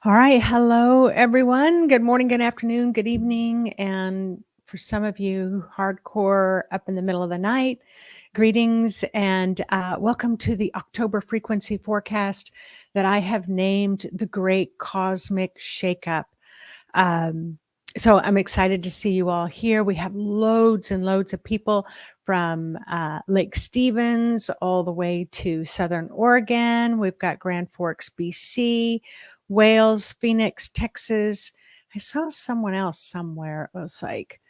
All right. Hello, everyone. Good morning, good afternoon, good evening. And for some of you, hardcore up in the middle of the night, greetings and welcome to the October frequency forecast that I have named the Great Cosmic Shakeup. Um, so I'm excited to see you all here. We have loads and loads of people from Lake Stevens all the way to Southern Oregon. We've got Grand Forks, BC, Wales, Phoenix, Texas. I saw someone else somewhere. It was like,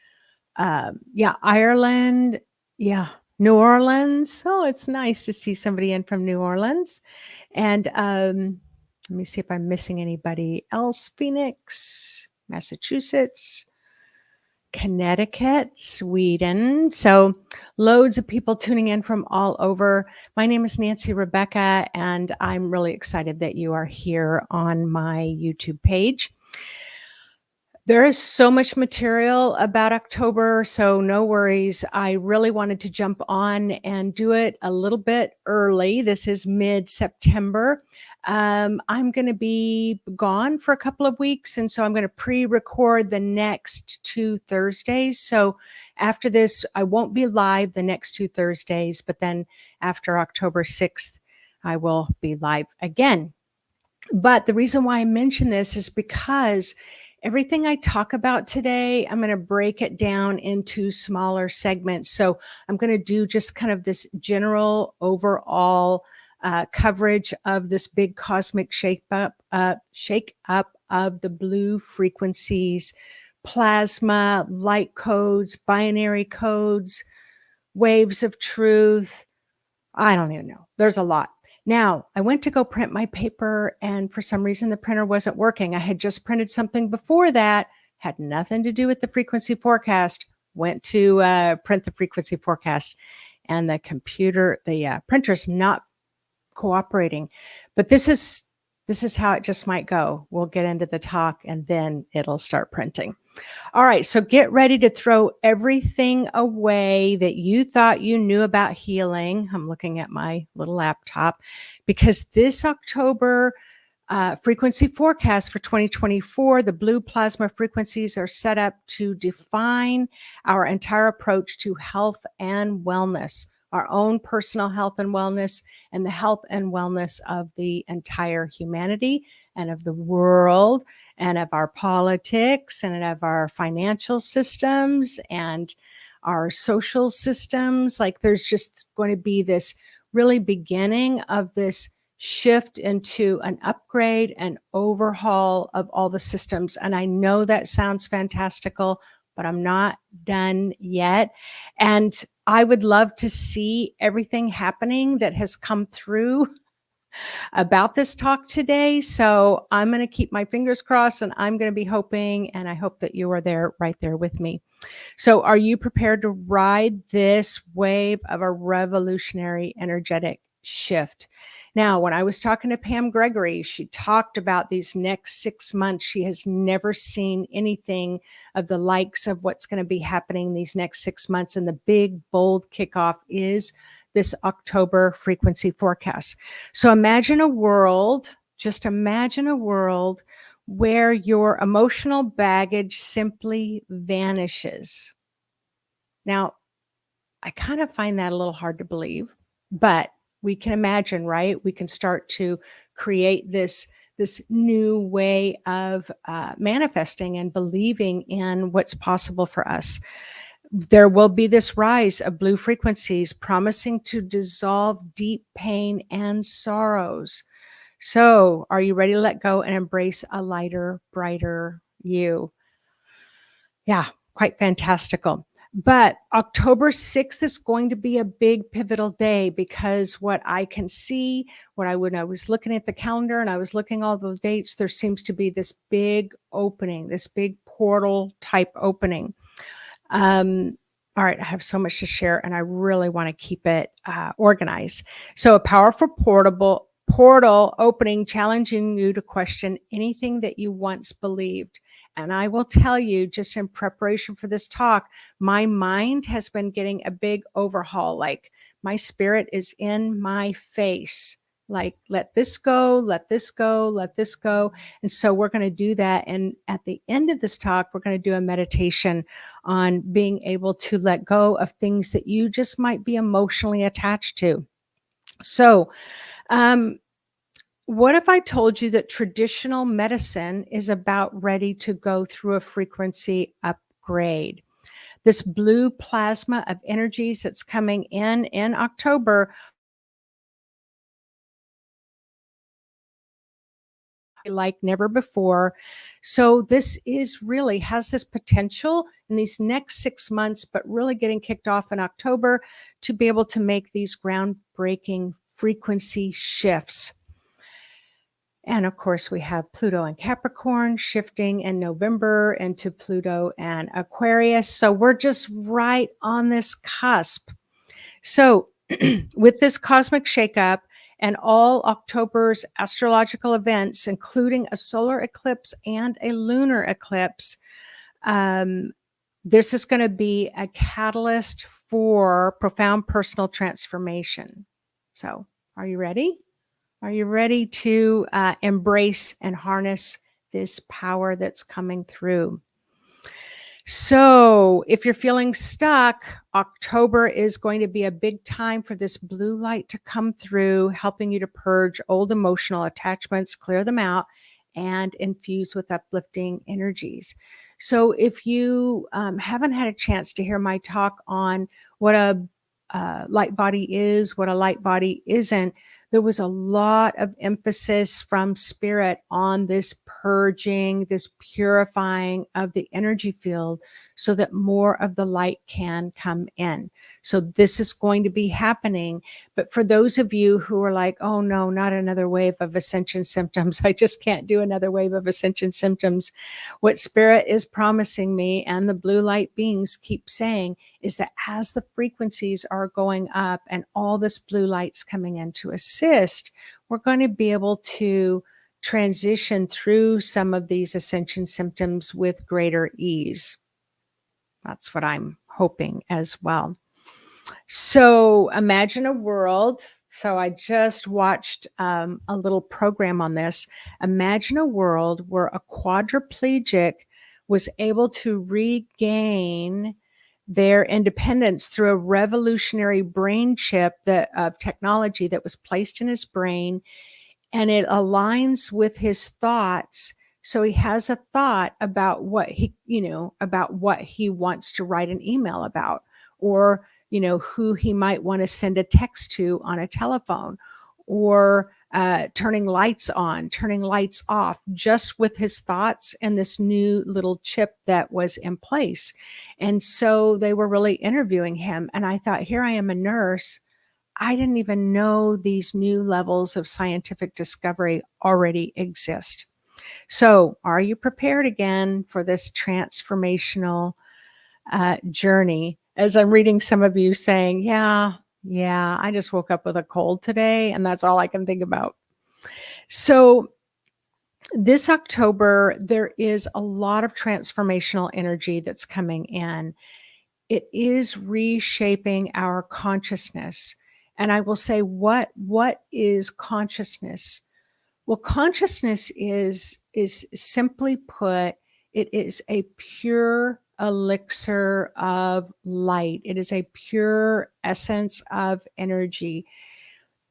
Ireland. Yeah, New Orleans. Oh, it's nice to see somebody in from New Orleans. And let me see if I'm missing anybody else. Phoenix, Massachusetts, Connecticut, Sweden. So loads of people tuning in from all over. My name is Nancy Rebecca, and I'm really excited that you are here on my YouTube page. There is so much material about October, so no worries. I really wanted to jump on and do it a little bit early. This is mid-September. I'm going to be gone for a couple of weeks, and so I'm going to pre-record the next 2 Thursdays. So after this, I won't be live the next 2 Thursdays, but then after October 6th, I will be live again. But the reason why I mention this is because everything I talk about today, I'm going to break it down into smaller segments. So I'm going to do just kind of this general overall coverage of this big cosmic shake up of the blue frequencies, plasma, light codes, binary codes, waves of truth. I don't even know. There's a lot. Now, I went to go print my paper, and for some reason, the printer wasn't working. I had just printed something before that, had nothing to do with the frequency forecast, went to print the frequency forecast, and the printer's not cooperating. But this is how it just might go. We'll get into the talk, and then it'll start printing. All right, so get ready to throw everything away that you thought you knew about healing. I'm looking at my little laptop because this October frequency forecast for 2024, the blue plasma frequencies are set up to define our entire approach to health and wellness, our own personal health and wellness, and the health and wellness of the entire humanity and of the world and of our politics and of our financial systems and our social systems. Like there's just going to be this really beginning of this shift into an upgrade and overhaul of all the systems. And I know that sounds fantastical, but I'm not done yet. And I would love to see everything happening that has come through about this talk today. So I'm going to keep my fingers crossed, and I'm going to be hoping, and I hope that you are there, right there with me. So are you prepared to ride this wave of a revolutionary energetic shift? Now, when I was talking to Pam Gregory, she talked about these next 6 months. She has never seen anything of the likes of what's going to be happening these next 6 months. And the big, bold kickoff is this October frequency forecast. So imagine a world, just imagine a world where your emotional baggage simply vanishes. Now, I kind of find that a little hard to believe, but we can imagine, right? We can start to create this new way of manifesting and believing in what's possible for us. There will be this rise of blue frequencies promising to dissolve deep pain and sorrows. So, are you ready to let go and embrace a lighter, brighter you? Yeah, quite fantastical. But October 6th is going to be a big pivotal day because what I can see, when I was looking at the calendar and I was looking all those dates, there seems to be this big opening, this big portal type opening. All right, I have so much to share and I really want to keep it organized. So a powerful portal opening, challenging you to question anything that you once believed. And I will tell you, just in preparation for this talk, my mind has been getting a big overhaul. Like my spirit is in my face like, let this go, let this go, let this go. And so we're going to do that. And at the end of this talk, we're going to do a meditation on being able to let go of things that you just might be emotionally attached to. So, um, what if I told you that traditional medicine is about ready to go through a frequency upgrade? This blue plasma of energies that's coming in October, like never before. So this is really has this potential in these next 6 months, but really getting kicked off in October to be able to make these groundbreaking frequency shifts. And of course, we have Pluto and Capricorn shifting in November into Pluto and Aquarius. So we're just right on this cusp. So, with this cosmic shakeup and all October's astrological events, including a solar eclipse and a lunar eclipse, um, this is going to be a catalyst for profound personal transformation. So, are you ready? Are you ready to embrace and harness this power that's coming through? So, if you're feeling stuck, October is going to be a big time for this blue light to come through, helping you to purge old emotional attachments, clear them out, and infuse with uplifting energies. So, if you haven't had a chance to hear my talk on what a light body is, what a light body isn't, there was a lot of emphasis from spirit on this purging, this purifying of the energy field so that more of the light can come in. So this is going to be happening. But for those of you who are like, oh no, not another wave of ascension symptoms. I just can't do another wave of ascension symptoms. What spirit is promising me and the blue light beings keep saying is that as the frequencies are going up and all this blue light's coming in to assist, we're going to be able to transition through some of these ascension symptoms with greater ease. That's what I'm hoping as well. So imagine a world. So I just watched a little program on this. Imagine a world where a quadriplegic was able to regain their independence through a revolutionary brain chip of technology that was placed in his brain, and it aligns with his thoughts. So he has a thought about what he wants to write an email about, or who he might want to send a text to on a telephone, or turning lights on, turning lights off, just with his thoughts and this new little chip that was in place. And so they were really interviewing him. And I thought, here I am, a nurse. I didn't even know these new levels of scientific discovery already exist. So, are you prepared again for this transformational journey? As I'm reading some of you saying, yeah, I just woke up with a cold today, and that's all I can think about. So, this October, there is a lot of transformational energy that's coming in. It is reshaping our consciousness. And I will say, what is consciousness? Well, consciousness is simply put, it is a pure elixir of light. It is a pure essence of energy.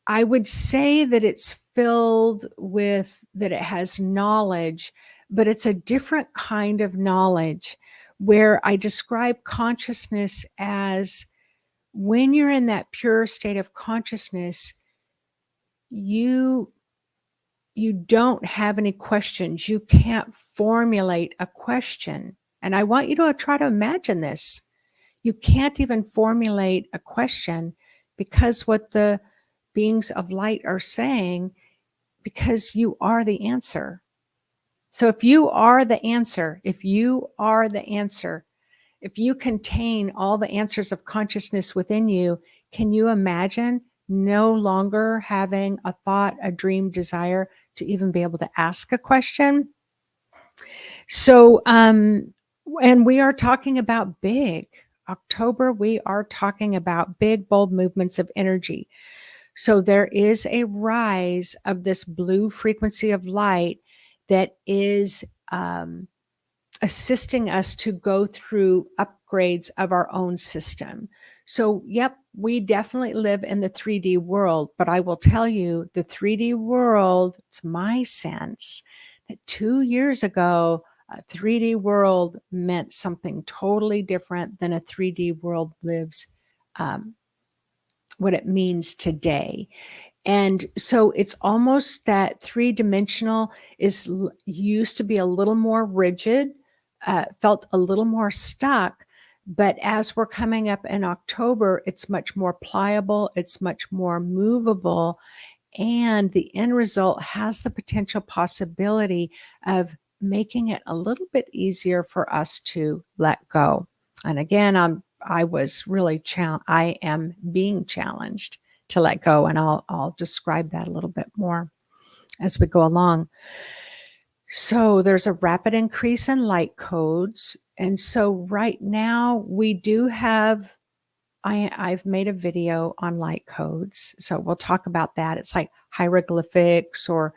I would say that it's filled with, that it has knowledge, but it's a different kind of knowledge, where I describe consciousness as, when you're in that pure state of consciousness, you don't have any questions. You can't formulate a question. And I want you to try to imagine this. You can't even formulate a question, because what the beings of light are saying, because you are the answer. So if you are the answer, if you contain all the answers of consciousness within you, can you imagine no longer having a thought, a dream, desire to even be able to ask a question? So, and we are talking about big October. We are talking about big, bold movements of energy. So there is a rise of this blue frequency of light that is assisting us to go through upgrades of our own system. So, yep, we definitely live in the 3D world, but I will tell you the 3D world, it's my sense that 2 years ago, a 3D world meant something totally different than a 3D world lives, um, what it means today. And so it's almost that three-dimensional used to be a little more rigid, felt a little more stuck. But as we're coming up in October, it's much more pliable, it's much more movable, and the end result has the potential possibility of making it a little bit easier for us to let go. And again, I was really I am being challenged to let go, and I'll describe that a little bit more as we go along. So there's a rapid increase in light codes, and so right now we do have I've made a video on light codes, so we'll talk about that. It's like hieroglyphics or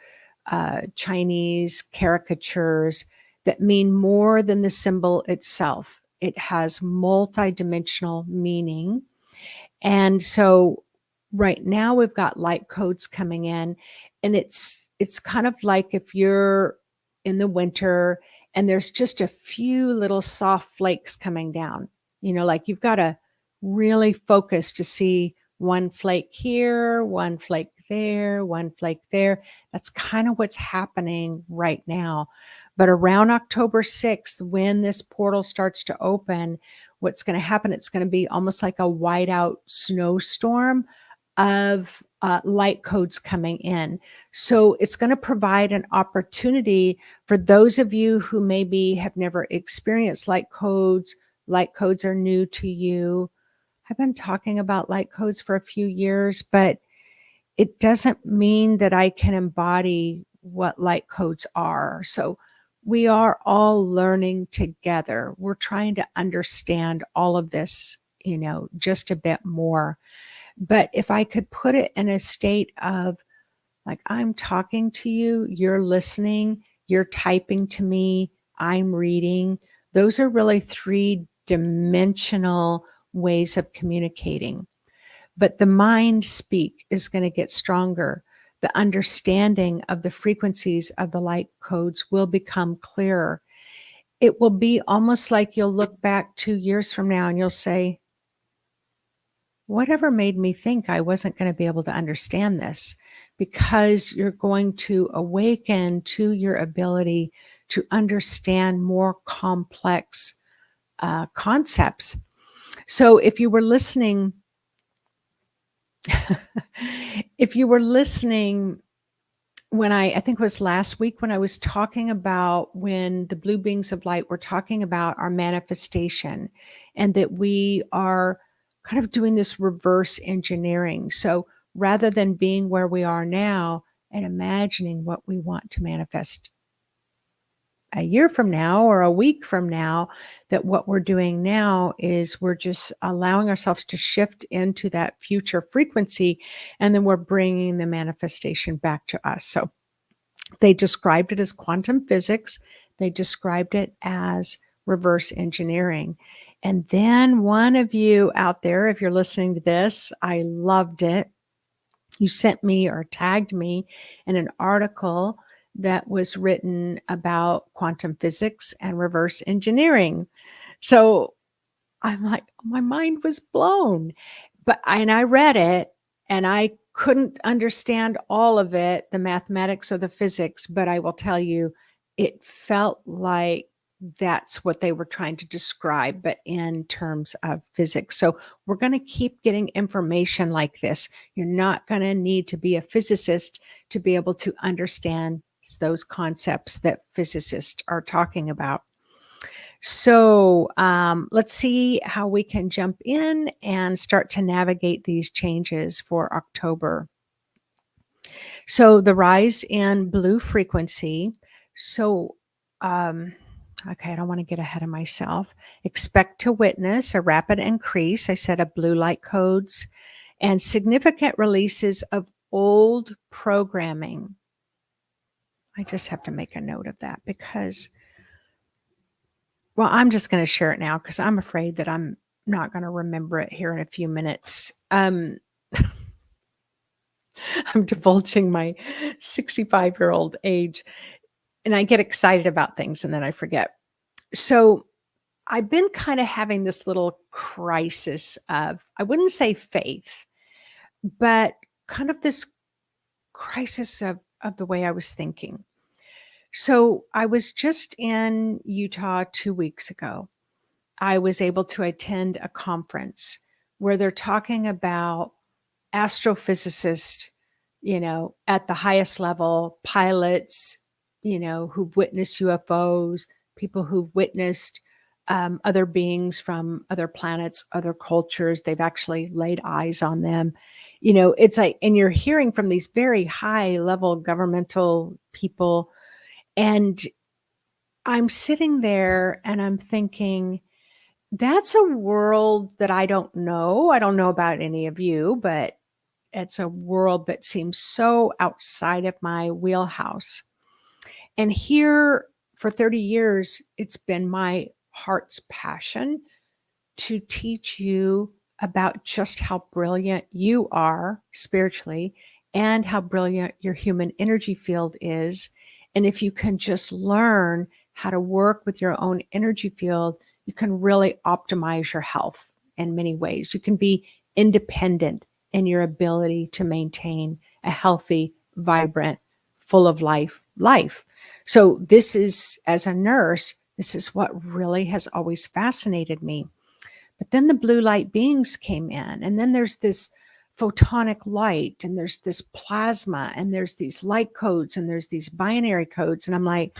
Chinese caricatures that mean more than the symbol itself. It has multidimensional meaning. And so right now we've got light codes coming in, and it's kind of like if you're in the winter and there's just a few little soft flakes coming down. Like you've got to really focus to see one flake here, one flake there, one flake there. That's kind of what's happening right now. But around October 6th, when this portal starts to open, what's going to happen, it's going to be almost like a whiteout snowstorm of light codes coming in. So it's going to provide an opportunity for those of you who maybe have never experienced light codes. Light codes are new to you. I've been talking about light codes for a few years, but it doesn't mean that I can embody what light codes are. So we are all learning together. We're trying to understand all of this, just a bit more. But if I could put it in a state of like, I'm talking to you, you're listening, you're typing to me, I'm reading, those are really three-dimensional ways of communicating. But the mind speak is going to get stronger. The understanding of the frequencies of the light codes will become clearer. It will be almost like you'll look back 2 years from now and you'll say, whatever made me think I wasn't going to be able to understand this? Because you're going to awaken to your ability to understand more complex concepts. So if you were listening, if you were listening when I think it was last week when I was talking about when the blue beings of light were talking about our manifestation and that we are kind of doing this reverse engineering. So rather than being where we are now and imagining what we want to manifest a year from now or a week from now, that what we're doing now is we're just allowing ourselves to shift into that future frequency, and then we're bringing the manifestation back to us. So they described it as quantum physics. They described it as reverse engineering. And then one of you out there, if you're listening to this, I loved it. You sent me or tagged me in an article that was written about quantum physics and reverse engineering. So I'm like, my mind was blown. And I read it and I couldn't understand all of it, the mathematics or the physics, but I will tell you, it felt like that's what they were trying to describe, but in terms of physics. So we're going to keep getting information like this. You're not going to need to be a physicist to be able to understand those concepts that physicists are talking about. So let's see how we can jump in and start to navigate these changes for October. So the rise in blue frequency. So, okay, I don't want to get ahead of myself. Expect to witness a rapid increase, I said, of blue light codes. and significant releases of old programming. I just have to make a note of that because, well, I'm just going to share it now because I'm afraid that I'm not going to remember it here in a few minutes. I'm divulging my 65-year-old age, and I get excited about things and then I forget. So I've been kind of having this little crisis of, I wouldn't say faith, but kind of this crisis of the way I was thinking. So I was just in Utah 2 weeks ago. I was able to attend a conference where they're talking about astrophysicists, at the highest level, pilots, who've witnessed UFOs, people who've witnessed other beings from other planets, other cultures. They've actually laid eyes on them. It's like, and you're hearing from these very high level governmental people. And I'm sitting there and I'm thinking, that's a world that I don't know. I don't know about any of you, but it's a world that seems so outside of my wheelhouse. And here for 30 years, it's been my heart's passion to teach you about just how brilliant you are spiritually and how brilliant your human energy field is. And if you can just learn how to work with your own energy field, you can really optimize your health in many ways. You can be independent in your ability to maintain a healthy, vibrant, full of life. So this is, as a nurse, this is what really has always fascinated me. But then the blue light beings came in, and then there's this photonic light, and there's this plasma, and there's these light codes, and there's these binary codes. And I'm like,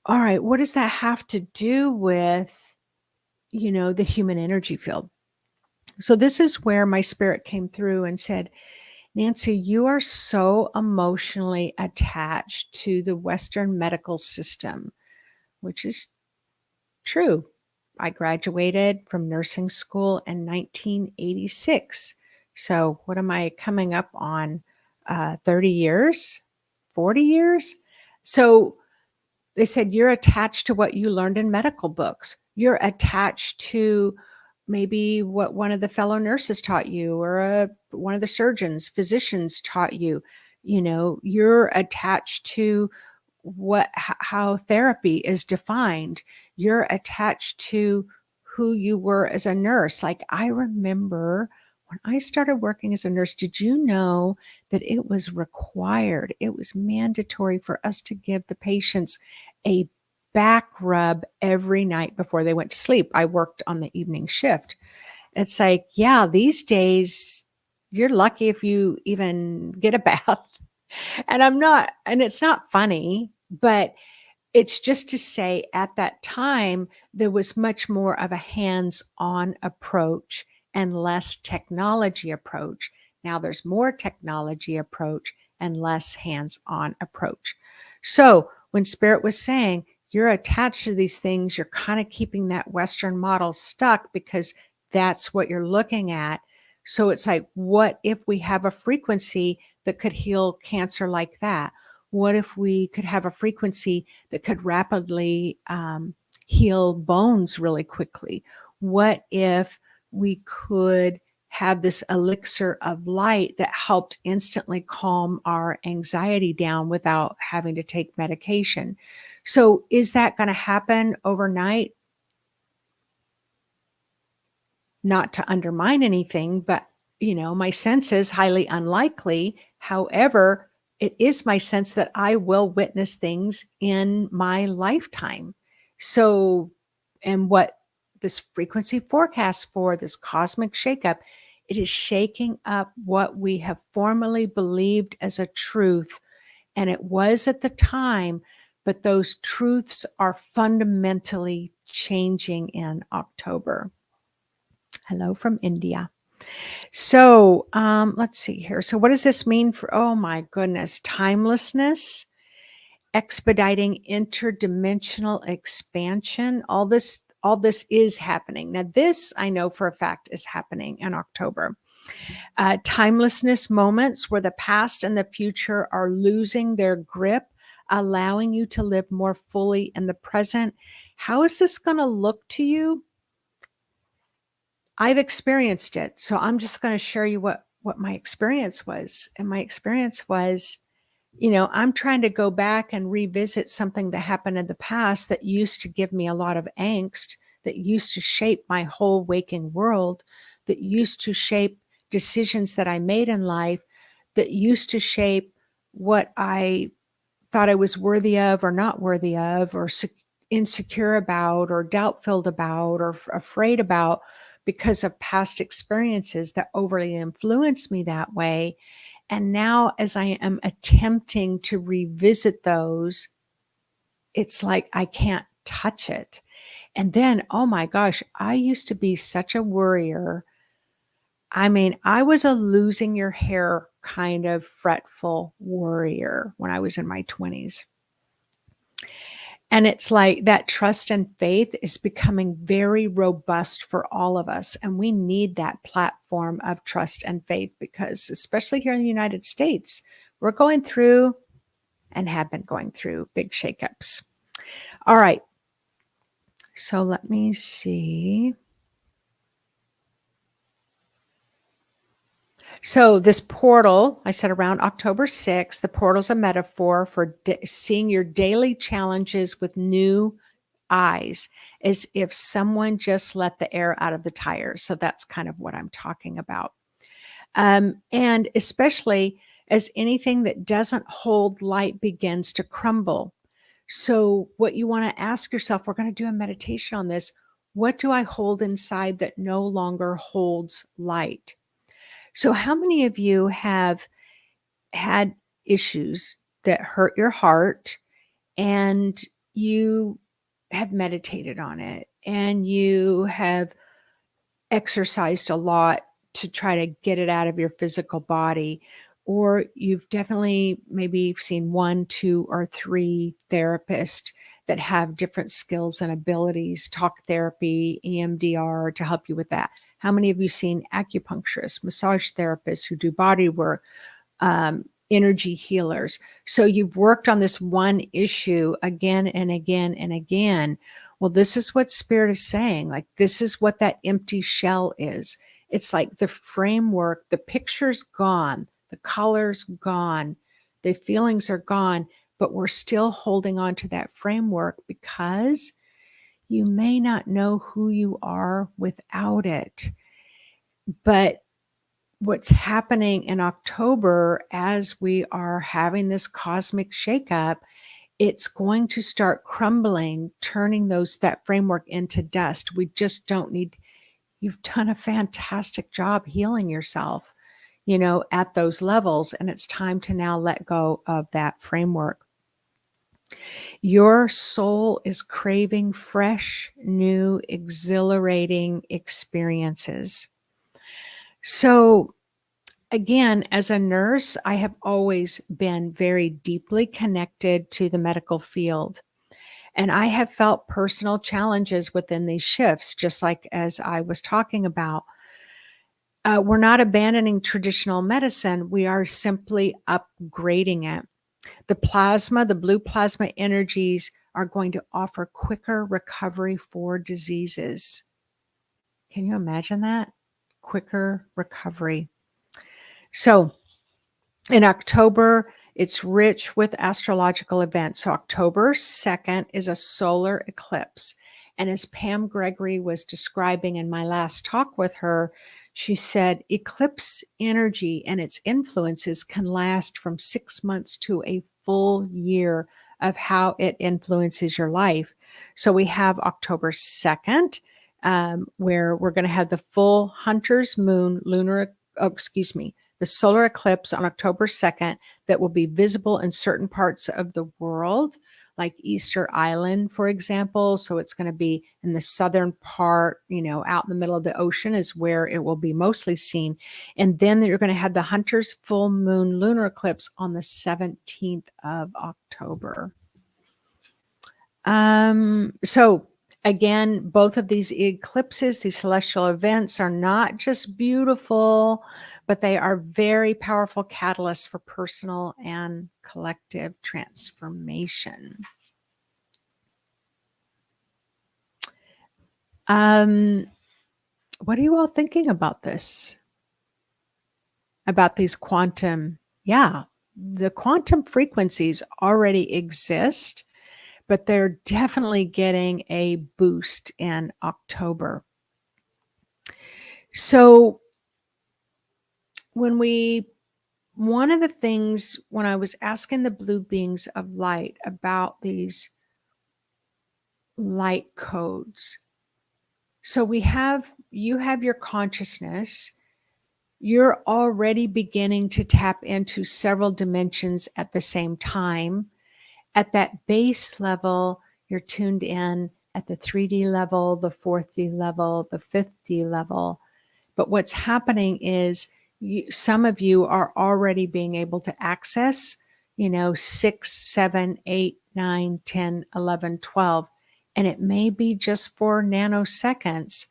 all right, what does that have to do with, the human energy field? So this is where my spirit came through and said, Nancy, you are so emotionally attached to the Western medical system, which is true. I graduated from nursing school in 1986. So what am I coming up on? 30 years? 40 years? So they said, you're attached to what you learned in medical books. You're attached to maybe what one of the fellow nurses taught you, or one of the surgeons, physicians taught you. You're attached to how therapy is defined. You're attached to who you were as a nurse. Like, I remember when I started working as a nurse, did you know that it was required, it was mandatory for us to give the patients a back rub every night before they went to sleep? I worked on the evening shift. It's like, yeah, these days you're lucky if you even get a bath. And it's not funny, but it's just to say at that time, there was much more of a hands-on approach and less technology approach. Now there's more technology approach and less hands-on approach. So when Spirit was saying, you're attached to these things, you're kind of keeping that Western model stuck because that's what you're looking at. So it's like, what if we have a frequency that could heal cancer like that? What if we could have a frequency that could rapidly heal bones really quickly? What if we could have this elixir of light that helped instantly calm our anxiety down without having to take medication? So is that going to happen overnight? Not to undermine anything, but my sense is highly unlikely. However, it is my sense that I will witness things in my lifetime. So, and what this frequency forecasts for this cosmic shakeup, it is shaking up what we have formerly believed as a truth. And it was at the time, but those truths are fundamentally changing in October. Hello from India. So let's see here. So what does this mean for, oh my goodness, timelessness, expediting interdimensional expansion? All this is happening. Now, this I know for a fact is happening in October. Timelessness moments where the past and the future are losing their grip, allowing you to live more fully in the present. How is this going to look to you? I've experienced it. So I'm just going to share you what my experience was. And my experience was, I'm trying to go back and revisit something that happened in the past that used to give me a lot of angst, that used to shape my whole waking world, that used to shape decisions that I made in life, that used to shape what I thought I was worthy of or not worthy of, or insecure about, or doubt filled about, or afraid about because of past experiences that overly influenced me that way. And now, as I am attempting to revisit those, it's like I can't touch it. And then, oh my gosh, I used to be such a worrier. I mean, I was a losing your hair kind of fretful worrier when I was in my 20s. And it's like that trust and faith is becoming very robust for all of us. And we need that platform of trust and faith because, especially here in the United States, we're going through and have been going through big shakeups. All right. So let me see. So this portal, I said around October 6th, the portal's a metaphor for seeing your daily challenges with new eyes, as if someone just let the air out of the tires. So that's kind of what I'm talking about. And especially as anything that doesn't hold light begins to crumble. So what you want to ask yourself, we're going to do a meditation on this. What do I hold inside that no longer holds light? So how many of you have had issues that hurt your heart and you have meditated on it and you have exercised a lot to try to get it out of your physical body? Or you've definitely maybe seen 1, 2, or 3 therapists that have different skills and abilities, talk therapy, EMDR to help you with that. How many of you seen acupuncturists, massage therapists who do body work, energy healers? So you've worked on this one issue again and again and again. Well, this is what Spirit is saying. Like, this is what that empty shell is. It's like the framework, the picture's gone, the color's gone, the feelings are gone, but we're still holding on to that framework because you may not know who you are without it. But what's happening in October as we are having this cosmic shakeup, it's going to start crumbling, turning that framework into dust. We just don't need, you've done a fantastic job healing yourself, at those levels. And it's time to now let go of that framework. Your soul is craving fresh, new, exhilarating experiences. So again, as a nurse, I have always been very deeply connected to the medical field. And I have felt personal challenges within these shifts, just like as I was talking about. We're not abandoning traditional medicine. We are simply upgrading it. The blue plasma energies are going to offer quicker recovery for diseases. Can you imagine that? Quicker recovery. So in October, it's rich with astrological events. So October 2nd is a solar eclipse. And as Pam Gregory was describing in my last talk with her, she said eclipse energy and its influences can last from 6 months to a full year of how it influences your life. So we have October 2nd, where we're going to have the full Hunter's Moon the solar eclipse on October 2nd that will be visible in certain parts of the world, like Easter Island, for example. So it's going to be in the southern part, out in the middle of the ocean is where it will be mostly seen. And then you're going to have the Hunter's full moon lunar eclipse on the 17th of October. So Again, both of these eclipses, these celestial events, are not just beautiful, but they are very powerful catalysts for personal and collective transformation. What are you all thinking about this? About these quantum? Yeah, the quantum frequencies already exist, but they're definitely getting a boost in October. So one of the things when I was asking the blue beings of light about these light codes, so you have your consciousness. You're already beginning to tap into several dimensions at the same time. At that base level, you're tuned in at the 3D level, the 4D level, the 5D level. But what's happening is some of you are already being able to access, 6, 7, 8, 9, 10, 11, 12. And it may be just for nanoseconds.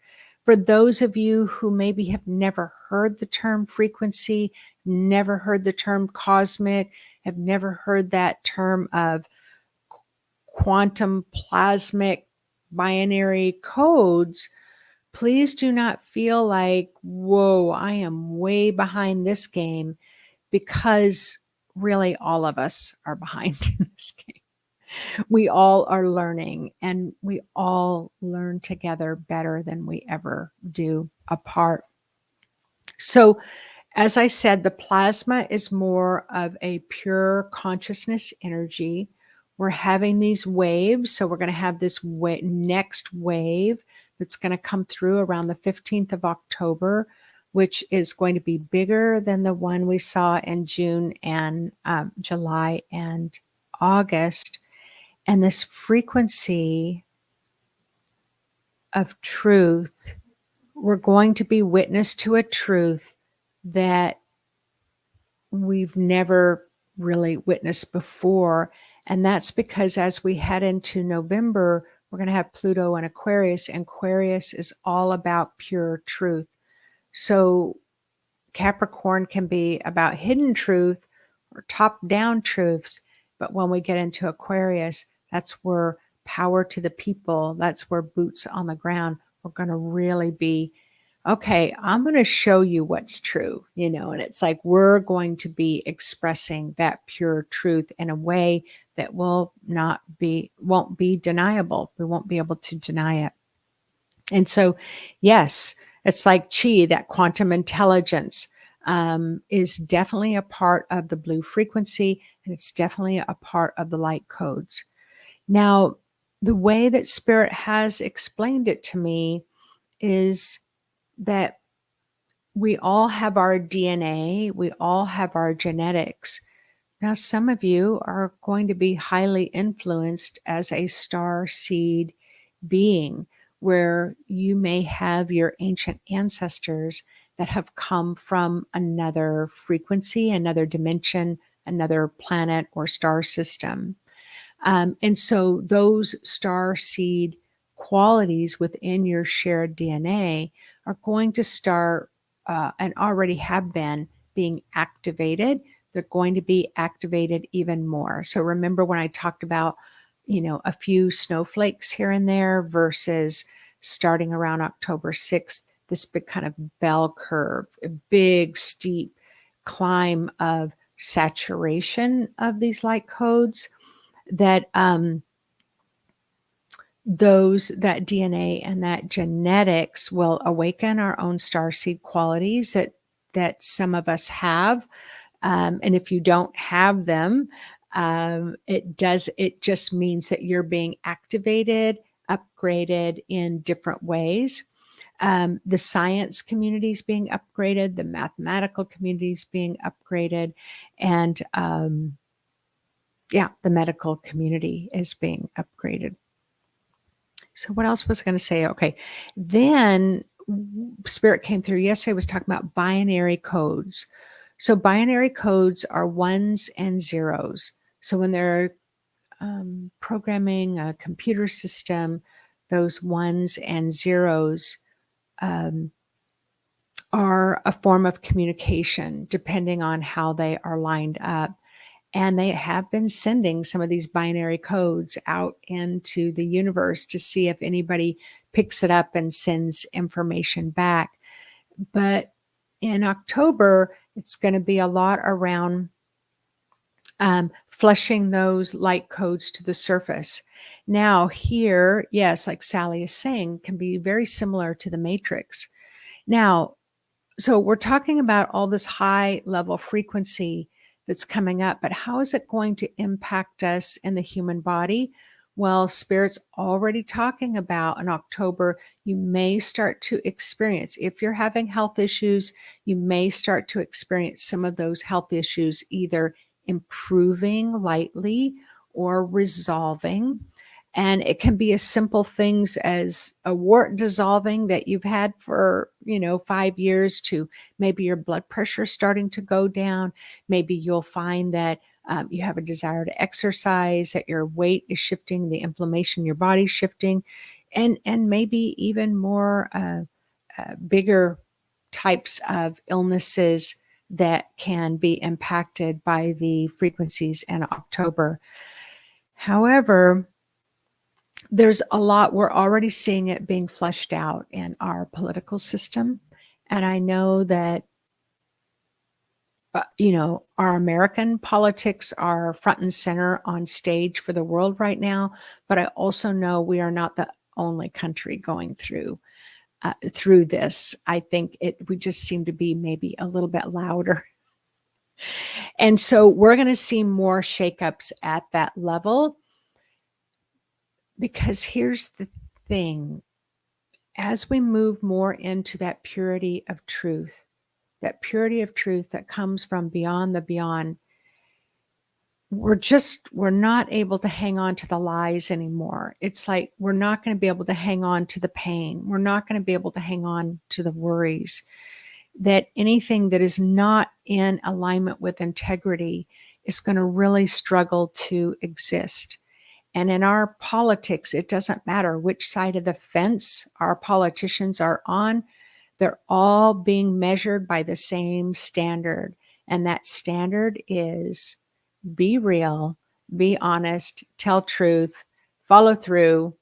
For those of you who maybe have never heard the term frequency, never heard the term cosmic, have never heard that term of quantum plasmic binary codes, please do not feel like, whoa, I am way behind this game, because really all of us are behind in this game. We all are learning, and we all learn together better than we ever do apart. So, as I said, the plasma is more of a pure consciousness energy. We're having these waves. So we're going to have this next wave that's going to come through around the 15th of October, which is going to be bigger than the one we saw in June and July and August. And this frequency of truth, we're going to be witness to a truth that we've never really witnessed before. And that's because as we head into November, we're going to have Pluto and Aquarius, and Aquarius is all about pure truth. So Capricorn can be about hidden truth or top-down truths. But when we get into Aquarius, that's where power to the people, that's where boots on the ground, we're going to really be, okay, I'm going to show you what's true, and it's like we're going to be expressing that pure truth in a way that won't be deniable. We won't be able to deny it. And so, yes, it's like chi, that quantum intelligence is definitely a part of the blue frequency, and it's definitely a part of the light codes. Now, the way that Spirit has explained it to me is that we all have our DNA, we all have our genetics. Now, some of you are going to be highly influenced as a star seed being, where you may have your ancient ancestors that have come from another frequency, another dimension, another planet or star system. And so those star seed qualities within your shared DNA are going to start and already have been being activated. They're going to be activated even more. So remember when I talked about, a few snowflakes here and there versus starting around October 6th, this big kind of bell curve, a big steep climb of saturation of these light codes, that that DNA and that genetics will awaken our own starseed qualities that some of us have, and if you don't have them, it just means that you're being activated, upgraded in different ways. The science community is being upgraded, the mathematical community is being upgraded, and the medical community is being upgraded. So what else was I going to say? Okay. Then Spirit came through yesterday, was talking about binary codes. So binary codes are ones and zeros. So when they're programming a computer system, those ones and zeros are a form of communication, depending on how they are lined up. And they have been sending some of these binary codes out into the universe to see if anybody picks it up and sends information back. But in October, it's going to be a lot around flushing those light codes to the surface. Now, here, yes, like Sally is saying, can be very similar to the Matrix. Now, so we're talking about all this high level frequency that's coming up, but how is it going to impact us in the human body? Well, Spirit's already talking about in October, you may start to experience, if you're having health issues, you may start to experience some of those health issues either improving lightly or resolving. And it can be as simple things as a wart dissolving that you've had for, 5 years, to maybe your blood pressure starting to go down. Maybe you'll find that you have a desire to exercise, that your weight is shifting, the inflammation in your body's shifting, and maybe even more bigger types of illnesses that can be impacted by the frequencies in October. However, there's a lot, we're already seeing it being flushed out in our political system. And I know that, our American politics are front and center on stage for the world right now. But I also know we are not the only country going through this. I think we just seem to be maybe a little bit louder. And so we're going to see more shakeups at that level. Because here's the thing, as we move more into that purity of truth that comes from beyond the beyond, we're not able to hang on to the lies anymore. It's like we're not going to be able to hang on to the pain. We're not going to be able to hang on to the worries. That anything that is not in alignment with integrity is going to really struggle to exist. And in our politics, it doesn't matter which side of the fence our politicians are on. They're all being measured by the same standard. And that standard is be real, be honest, tell truth, follow through,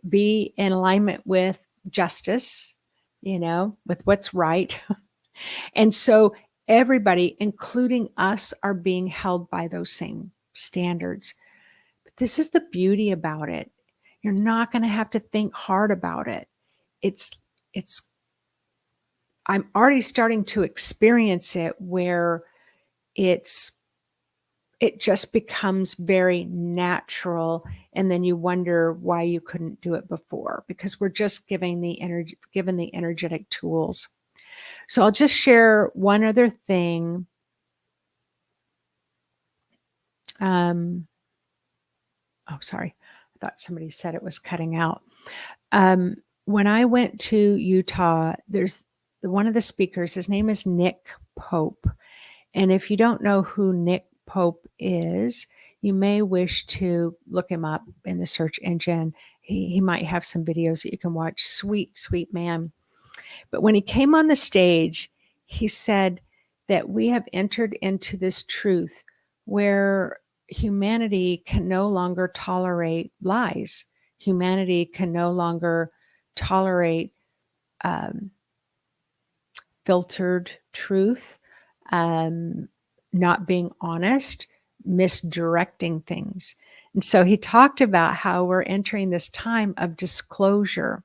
be in alignment with justice, with what's right. And so everybody, including us, are being held by those same standards. But this is the beauty about it. You're not going to have to think hard about it. I'm already starting to experience it where it just becomes very natural. And then you wonder why you couldn't do it before, because we're just given the energetic tools. So I'll just share one other thing. Sorry. I thought somebody said it was cutting out. When I went to Utah, there's one of the speakers, his name is Nick Pope. And if you don't know who Nick Pope is, you may wish to look him up in the search engine. He might have some videos that you can watch. Sweet, sweet man. But when he came on the stage, he said that we have entered into this truth where humanity can no longer tolerate lies. Humanity can no longer tolerate filtered truth, not being honest, misdirecting things. And so he talked about how we're entering this time of disclosure.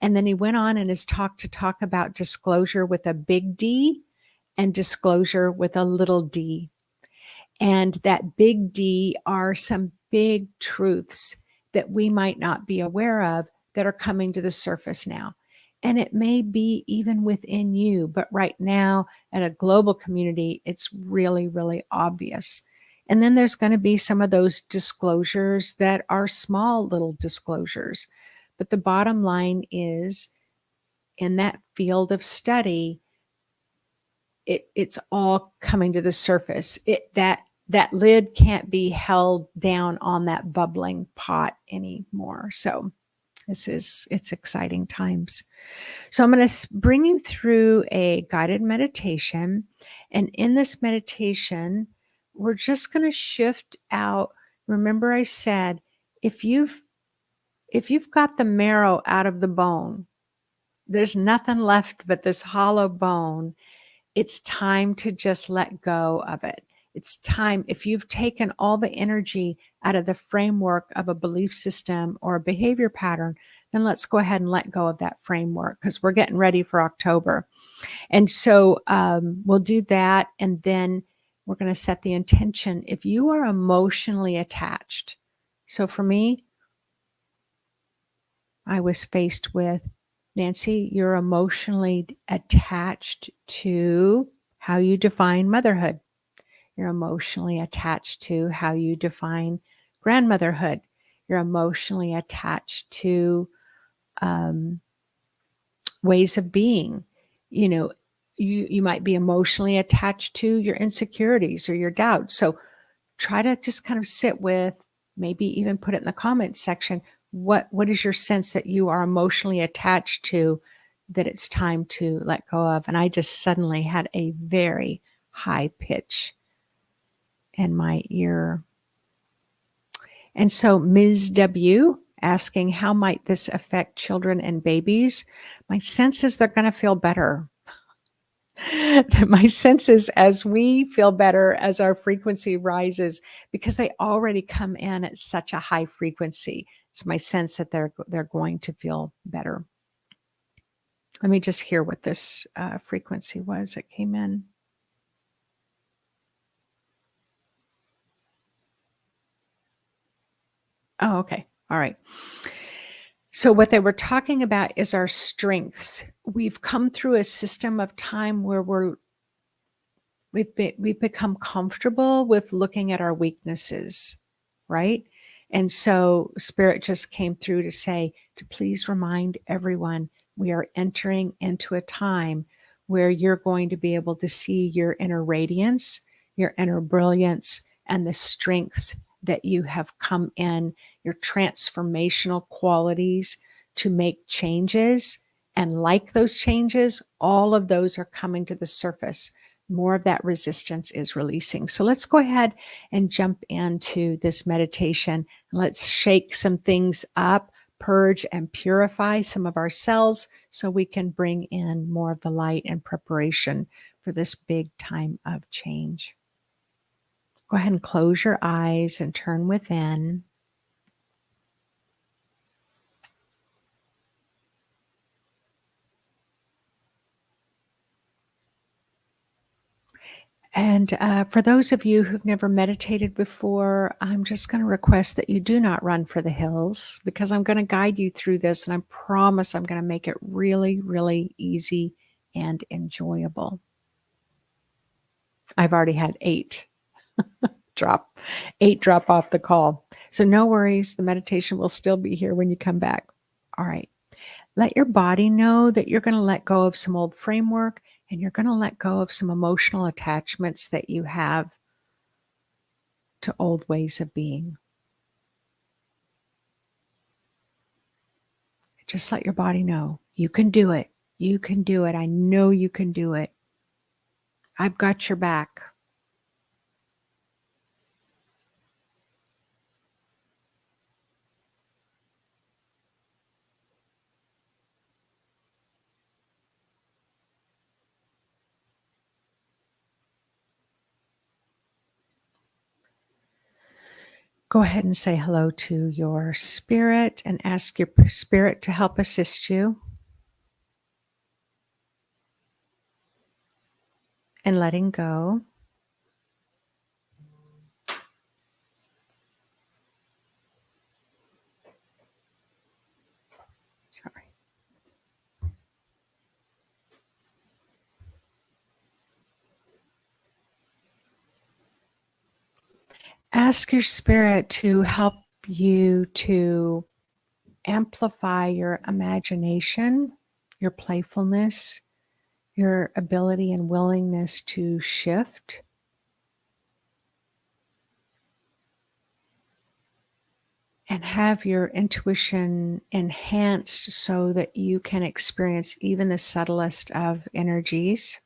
And then he went on in his talk to talk about disclosure with a big D and disclosure with a little d. And that big D are some big truths that we might not be aware of that are coming to the surface now. And it may be even within you, but right now at a global community, it's really, really obvious. And then there's going to be some of those disclosures that are small little disclosures. But the bottom line is, in that field of study, it's all coming to the surface. That that lid can't be held down on that bubbling pot anymore. So it's exciting times. So I'm going to bring you through a guided meditation. And in this meditation, we're just going to shift out. Remember I said, if you've got the marrow out of the bone, there's nothing left but this hollow bone. It's time to just let go of it. It's time, if you've taken all the energy out of the framework of a belief system or a behavior pattern, then let's go ahead and let go of that framework, because we're getting ready for October. And so we'll do that. And then we're going to set the intention. If you are emotionally attached, so for me, I was faced with, Nancy, you're emotionally attached to how you define motherhood. You're emotionally attached to how you define grandmotherhood. You're emotionally attached to ways of being. You know, you might be emotionally attached to your insecurities or your doubts. So try to just kind of sit with, maybe even put it in the comments section. What is your sense that you are emotionally attached to, that it's time to let go of? And I just suddenly had a very high pitch in my ear. And so Ms. W asking, how might this affect children and babies? My sense is they're going to feel better. My sense is, as we feel better, as our frequency rises, because they already come in at such a high frequency, it's my sense that they're going to feel better. Let me just hear what this frequency was that came in. Oh, okay. All right. So what they were talking about is our strengths. We've come through a system of time where we've become comfortable with looking at our weaknesses, right? And so Spirit just came through to say, to please remind everyone, we are entering into a time where you're going to be able to see your inner radiance, your inner brilliance, and the strengths that you have come in, your transformational qualities to make changes. And like those changes, all of those are coming to the surface. More of that resistance is releasing. So let's go ahead and jump into this meditation. Let's shake some things up, purge and purify some of our cells so we can bring in more of the light and preparation for this big time of change. Go ahead and close your eyes and turn within. And for those of you who've never meditated before, I'm just going to request that you do not run for the hills, because I'm going to guide you through this, and I promise I'm going to make it really, really easy and enjoyable. I've already had 8 drop off the call. So no worries, the meditation will still be here when you come back. All right. Let your body know that you're going to let go of some old framework, and you're going to let go of some emotional attachments that you have to old ways of being. Just let your body know you can do it. You can do it. I know you can do it. I've got your back. Go ahead and say hello to your spirit and ask your spirit to help assist you in letting go. Sorry. Ask your spirit to help you to amplify your imagination, your playfulness, your ability and willingness to shift. and have your intuition enhanced so that you can experience even the subtlest of energies.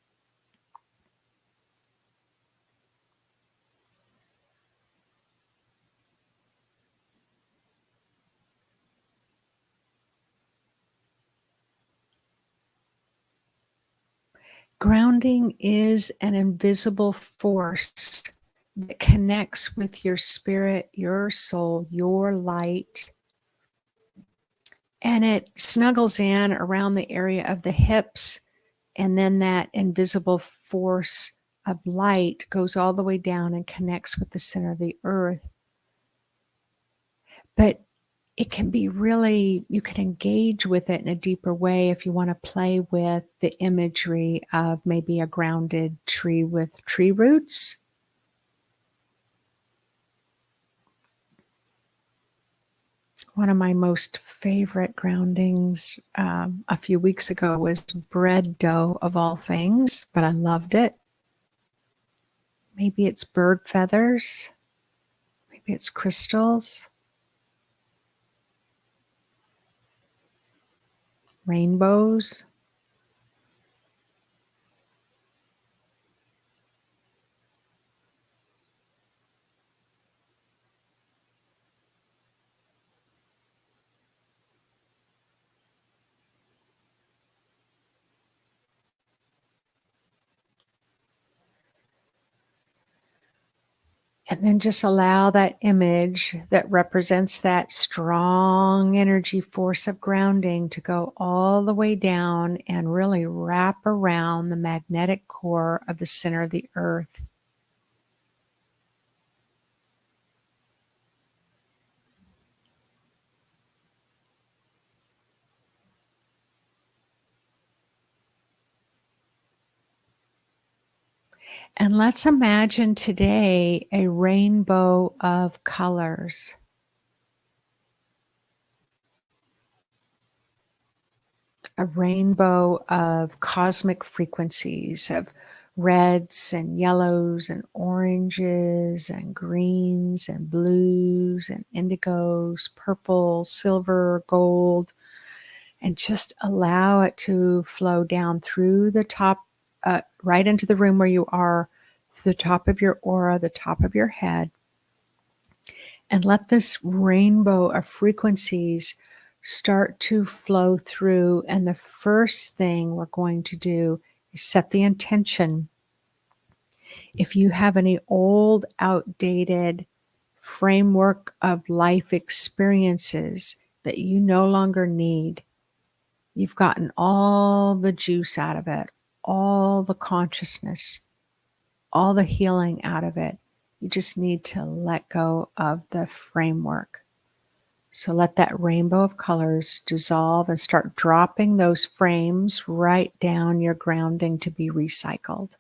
Grounding is an invisible force that connects with your spirit, your soul, your light, and it snuggles in around the area of the hips, and then that invisible force of light goes all the way down and connects with the center of the earth. But it can be really, you can engage with it in a deeper way if you want to play with the imagery of maybe a grounded tree with tree roots. One of my most favorite groundings a few weeks ago was bread dough, of all things, but I loved it. Maybe it's bird feathers, maybe it's crystals, rainbows. And then just allow that image that represents that strong energy force of grounding to go all the way down and really wrap around the magnetic core of the center of the earth. And let's imagine today a rainbow of colors. A rainbow of cosmic frequencies of reds and yellows and oranges and greens and blues and indigos, purple, silver, gold, and just allow it to flow down through the top, right into the room where you are, the top of your aura, the top of your head, and let this rainbow of frequencies start to flow through. And the first thing we're going to do is set the intention. If you have any old, outdated framework of life experiences that you no longer need, you've gotten all the juice out of it, all the consciousness, all the healing out of it. You just need to let go of the framework. So let that rainbow of colors dissolve and start dropping those frames right down your grounding to be recycled.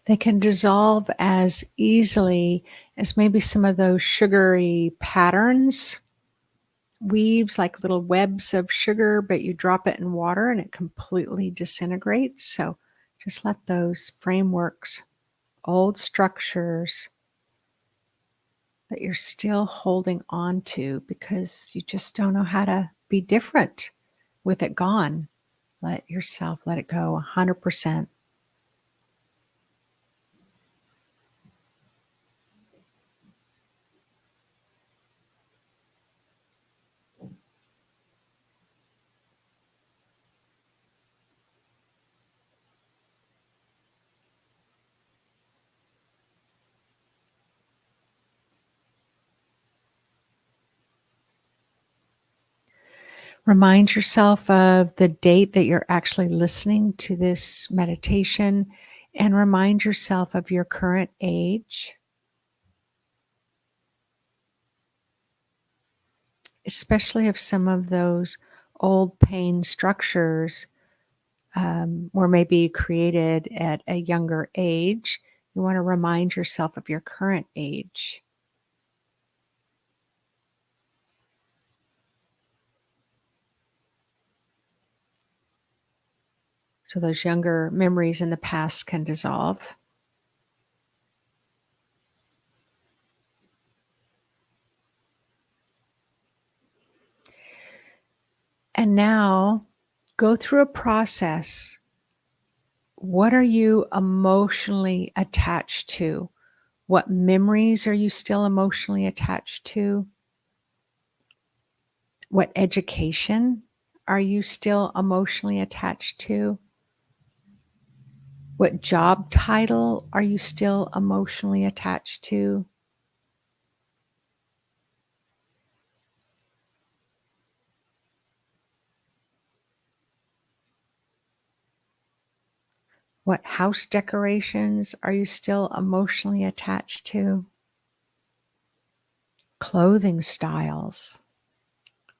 They can dissolve as easily as maybe some of those sugary patterns, weaves like little webs of sugar, but you drop it in water and it completely disintegrates. So just let those frameworks, old structures that you're still holding on to because you just don't know how to be different with it gone. Let yourself let it go 100%. Remind yourself of the date that you're actually listening to this meditation, and remind yourself of your current age, especially if some of those old pain structures were maybe created at a younger age. You want to remind yourself of your current age. So those younger memories in the past can dissolve. And now go through a process. What are you emotionally attached to? What memories are you still emotionally attached to? What education are you still emotionally attached to? What job title are you still emotionally attached to? What house decorations are you still emotionally attached to? Clothing styles.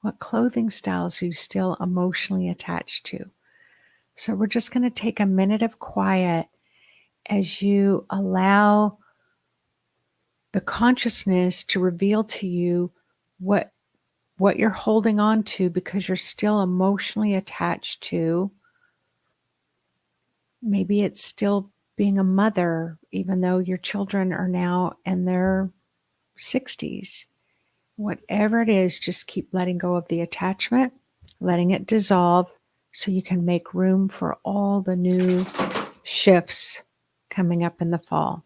What clothing styles are you still emotionally attached to? So we're just going to take a minute of quiet as you allow the consciousness to reveal to you what you're holding on to because you're still emotionally attached to. Maybe it's still being a mother, even though your children are now in their 60s. Whatever it is, just keep letting go of the attachment, letting it dissolve so you can make room for all the new shifts coming up in the fall.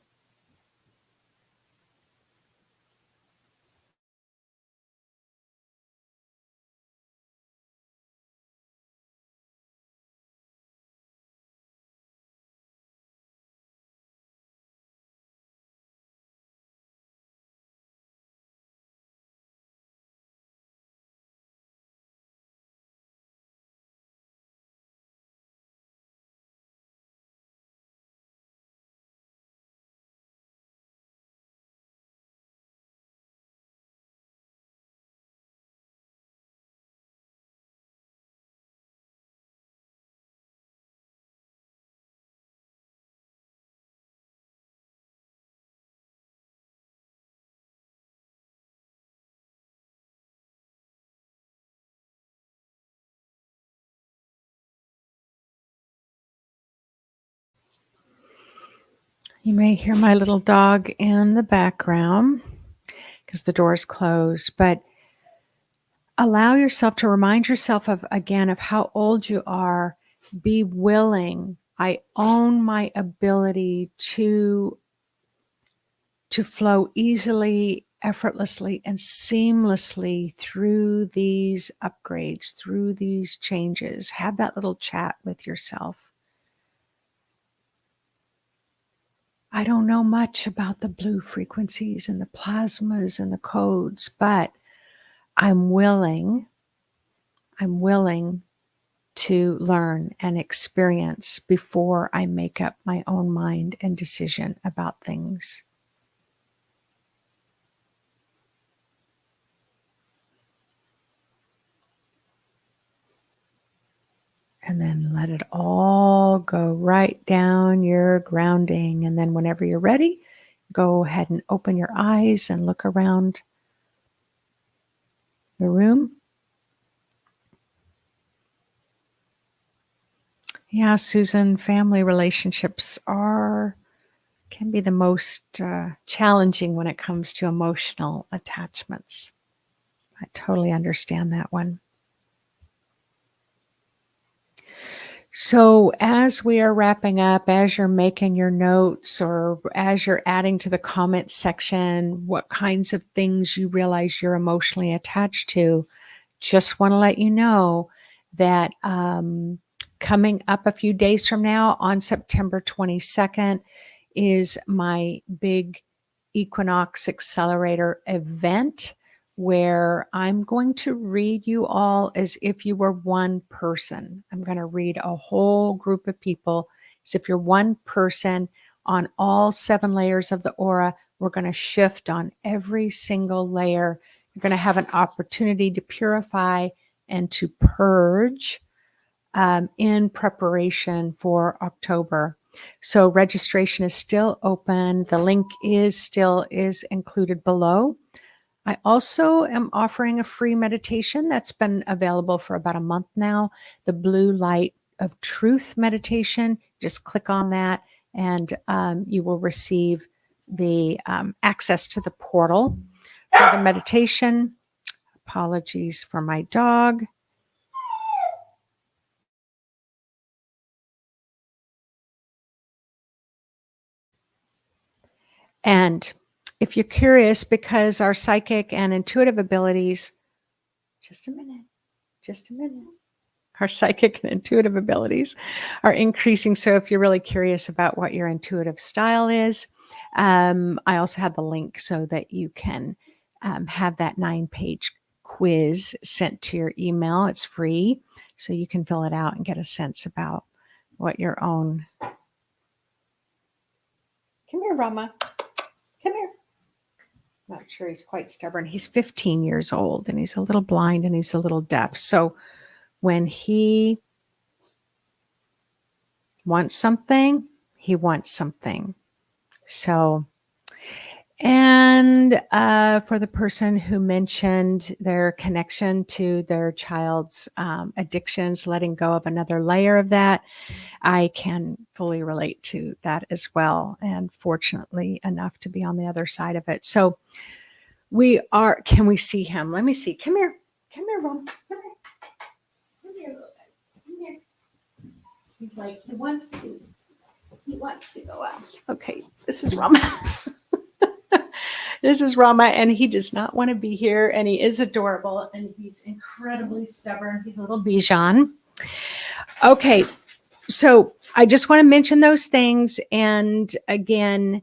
You may hear my little dog in the background because the door is closed, but allow yourself to remind yourself of, again, of how old you are. Be willing. I own my ability to flow easily, effortlessly, and seamlessly through these upgrades, through these changes. Have that little chat with yourself. I don't know much about the blue frequencies and the plasmas and the codes, but I'm willing to learn and experience before I make up my own mind and decision about things. And then let it all go right down your grounding. And then whenever you're ready, go ahead and open your eyes and look around the room. Yeah, Susan, family relationships can be the most challenging when it comes to emotional attachments. I totally understand that one. So, as we are wrapping up, as you're making your notes or as you're adding to the comment section what kinds of things you realize you're emotionally attached to, just want to let you know that coming up a few days from now on September 22nd is my big Equinox Accelerator event where I'm going to read you all as if you were one person. I'm going to read a whole group of people as if you're one person on all 7 layers of the aura. We're going to shift on every single layer. You're going to have an opportunity to purify and to purge in preparation for October. So registration is still open. The link is included below. I also am offering a free meditation that's been available for about a month now, the Blue Light of Truth meditation. Just click on that and you will receive the access to the portal for the meditation. Apologies for my dog. And if you're curious, because our psychic and intuitive abilities, just a minute. Our psychic and intuitive abilities are increasing. So if you're really curious about what your intuitive style is, I also have the link so that you can have that 9-page quiz sent to your email. It's free, so you can fill it out and get a sense about what your own. Come here, Rama. Come here. Not sure, he's quite stubborn. He's 15 years old and he's a little blind and he's a little deaf. So when he wants something, he wants something. So, and for the person who mentioned their connection to their child's addictions, letting go of another layer of that, I can fully relate to that as well. And fortunately enough to be on the other side of it. So we are, can we see him? Let me see. Come here, Ron. Come here. Come here, little guy. Come here. He's like, he wants to go out. Okay, this is Rama. This is Rama, and he does not want to be here, and he is adorable, and he's incredibly stubborn. He's a little Bichon. Okay, so I just want to mention those things, and again,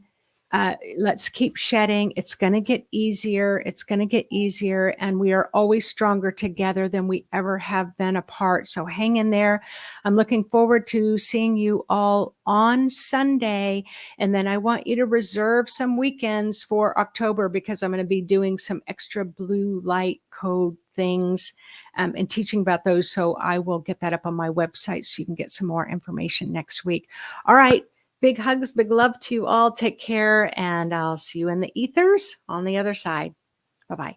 let's keep shedding. It's going to get easier. It's going to get easier. And we are always stronger together than we ever have been apart. So hang in there. I'm looking forward to seeing you all on Sunday. And then I want you to reserve some weekends for October because I'm going to be doing some extra blue light code things and teaching about those. So I will get that up on my website so you can get some more information next week. All right. Big hugs, big love to you all. Take care, and I'll see you in the ethers on the other side. Bye-bye.